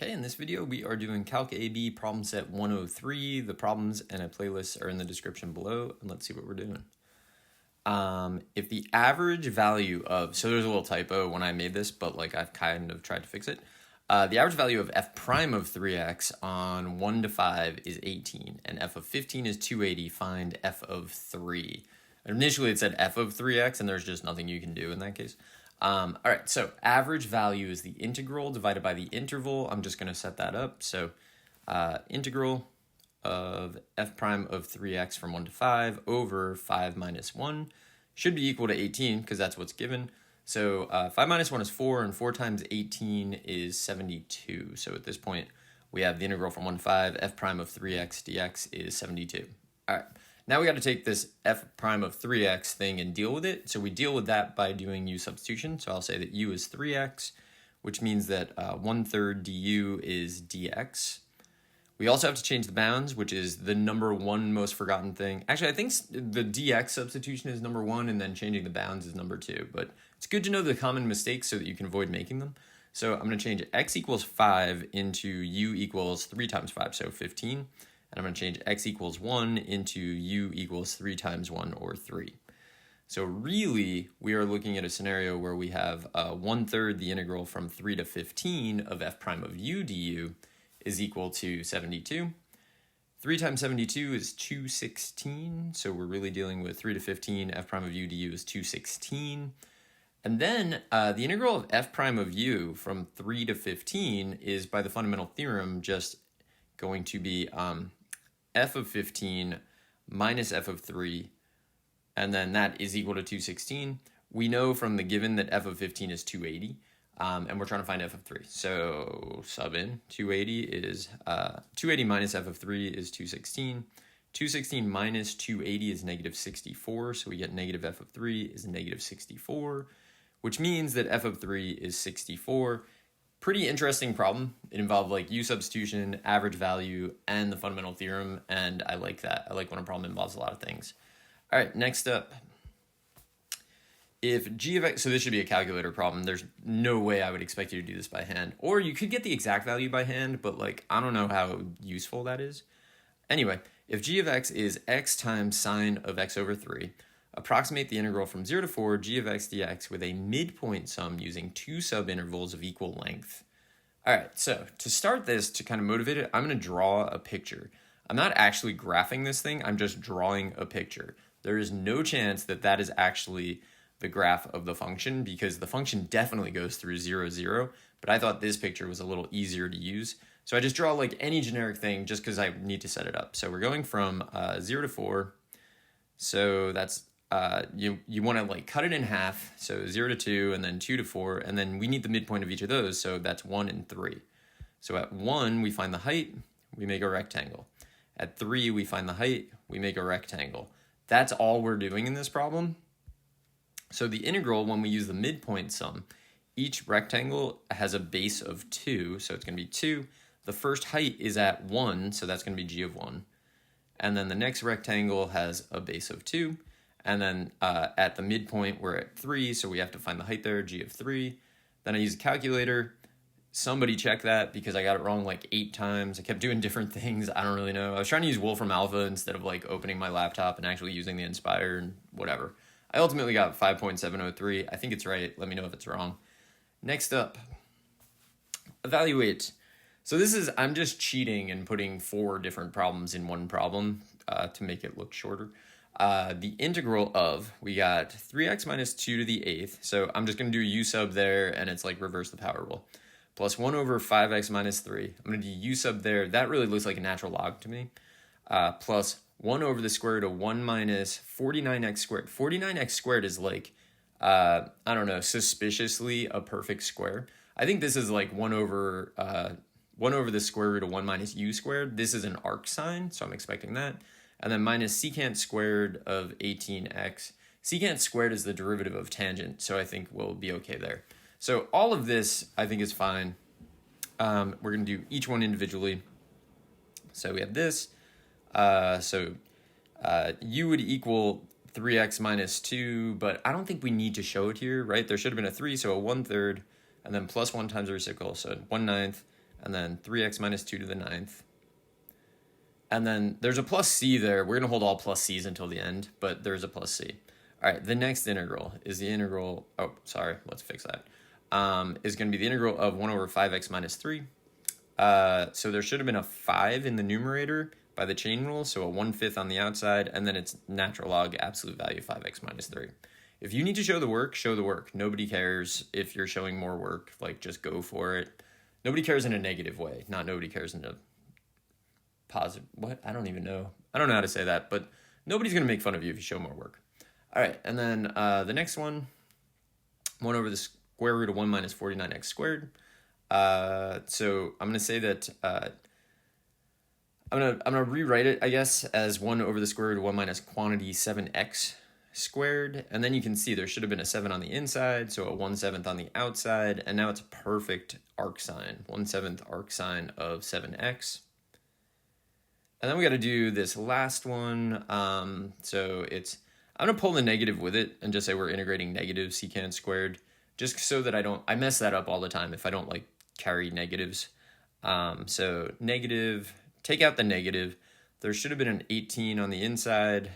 Okay, in this video we are doing Calc AB Problem Set 103. The problems and a playlist are in the description below, and let's see what we're doing. If the average value of, so there's a little typo when I made this, but like I've kind of tried to fix it. The average value of f prime of 3x on 1 to 5 is 18, and f of 15 is 280, find f of 3. Initially it said f of 3x, and there's just nothing you can do in that case. All right, so average value is the integral divided by the interval. I'm just going to set that up. So integral of f prime of 3x from 1 to 5 over 5 minus 1 should be equal to 18 because that's what's given. So 5 minus 1 is 4, and 4 times 18 is 72. So at this point, we have the integral from 1 to 5. F prime of 3x dx is 72. All right. Now we got to take this f prime of 3x thing and deal with it. So we deal with that by doing u substitution. So I'll say that u is 3x, which means that 1/3 du is dx. We also have to change the bounds, which is the number one most forgotten thing. Actually, I think the dx substitution is number 1, and then changing the bounds is number 2. But it's good to know the common mistakes so that you can avoid making them. So I'm going to change x equals 5 into u equals 3 times 5, so 15. And I'm going to change x equals 1 into u equals 3 times 1, or 3. So really, we are looking at a scenario where we have 1/3 the integral from 3 to 15 of f prime of u du is equal to 72. 3 times 72 is 216. So we're really dealing with 3 to 15. F prime of u du is 216. And then the integral of f prime of u from 3 to 15 is, by the fundamental theorem, just going to be f of 15 minus f of 3, and then that is equal to 216. We know from the given that f of 15 is 280, and we're trying to find f of 3. So sub in 280 is 280 minus f of 3 is 216. 216 minus 280 is negative 64, so we get negative f of 3 is negative 64, which means that f of 3 is 64. Pretty interesting problem. It involved like u substitution, average value, and the fundamental theorem, and I like that. I like when a problem involves a lot of things. All right, next up. If g of x, so this should be a calculator problem. There's no way I would expect you to do this by hand. Or you could get the exact value by hand, but like I don't know how useful that is. Anyway, if g of x is x times sine of x over 3, approximate the integral from 0 to 4 g of x dx with a midpoint sum using 2 subintervals of equal length. All right, so to start this, to kind of motivate it, I'm going to draw a picture. I'm not actually graphing this thing, I'm just drawing a picture. There is no chance that that is actually the graph of the function, because the function definitely goes through 0, 0, but I thought this picture was a little easier to use. So I just draw like any generic thing just because I need to set it up. So we're going from 0 to 4, so that's you want to like cut it in half, so 0 to 2, and then 2 to 4, and then we need the midpoint of each of those, so that's 1 and 3. So at 1, we find the height, we make a rectangle. At 3, we find the height, we make a rectangle. That's all we're doing in this problem. So the integral, when we use the midpoint sum, each rectangle has a base of 2, so it's going to be 2. The first height is at 1, so that's going to be g of 1. And then the next rectangle has a base of 2. And then at the midpoint, we're at 3, so we have to find the height there, g of 3. Then I use a calculator. Somebody check that because I got it wrong like 8 times. I kept doing different things. I don't really know. I was trying to use Wolfram Alpha instead of like opening my laptop and actually using the Inspire and whatever. I ultimately got 5.703. I think it's right. Let me know if it's wrong. Next up, evaluate. So this is, I'm just cheating and putting 4 different problems in one problem to make it look shorter. The integral of, we got 3x minus 2 to the 8th, so I'm just going to do u sub there, and it's like reverse the power rule, plus 1 over 5x minus 3. I'm going to do u sub there. That really looks like a natural log to me. Plus 1 over the square root of 1 minus 49x squared. 49x squared is like, I don't know, suspiciously a perfect square. I think this is like 1 over the square root of 1 minus u squared. This is an arc sign, so I'm expecting that. And then minus secant squared of 18x. Secant squared is the derivative of tangent, so I think we'll be okay there. So all of this, I think, is fine. We're going to do each one individually. So we have this. U would equal 3x minus 2, but I don't think we need to show it here, right? There should have been a 3, so a 1/3, and then plus 1 times the reciprocal, so 1/9, and then 3x minus 2 to the 9th. And then there's a plus c there. We're going to hold all plus c's until the end, but there's a plus c. All right, the next integral is the integral, oh, sorry, let's fix that. Is going to be the integral of 1 over 5x minus 3. So there should have been a 5 in the numerator by the chain rule, so a 1/5 on the outside, and then it's natural log absolute value 5x minus 3. If you need to show the work, show the work. Nobody cares if you're showing more work, like just go for it. Nobody cares in a negative way, not nobody cares in a positive, what? I don't even know. I don't know how to say that, but nobody's going to make fun of you if you show more work. All right, and then the next one, 1 over the square root of 1 minus 49x squared. So I'm going to say that I'm gonna rewrite it, I guess, as 1 over the square root of 1 minus quantity 7x squared. And then you can see there should have been a 7 on the inside, so a 1/7 on the outside. And now it's a perfect arcsine, 1/7 arcsine of 7x. And then we got to do this last one. So I'm going to pull the negative with it and just say we're integrating negative secant squared, just so that I mess that up all the time if I don't like carry negatives. So negative, take out the negative. There should have been an 18 on the inside.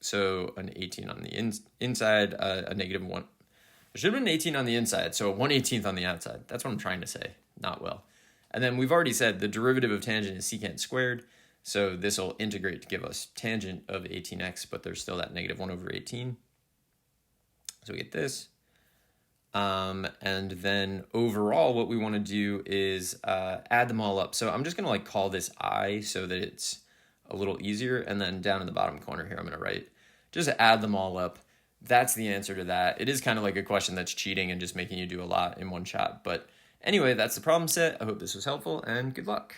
So an 18 on the inside, a negative 1. There should have been an 18 on the inside, so a 1/18 on the outside. That's what I'm trying to say, not well. And then we've already said the derivative of tangent is secant squared, so this will integrate to give us tangent of 18x, but there's still that negative 1 over 18. So we get this. And then overall, what we want to do is add them all up. So I'm just going to like call this I so that it's a little easier. And then down in the bottom corner here, I'm going to write, just add them all up. That's the answer to that. It is kind of like a question that's cheating and just making you do a lot in one shot. But anyway, that's the problem set. I hope this was helpful and good luck.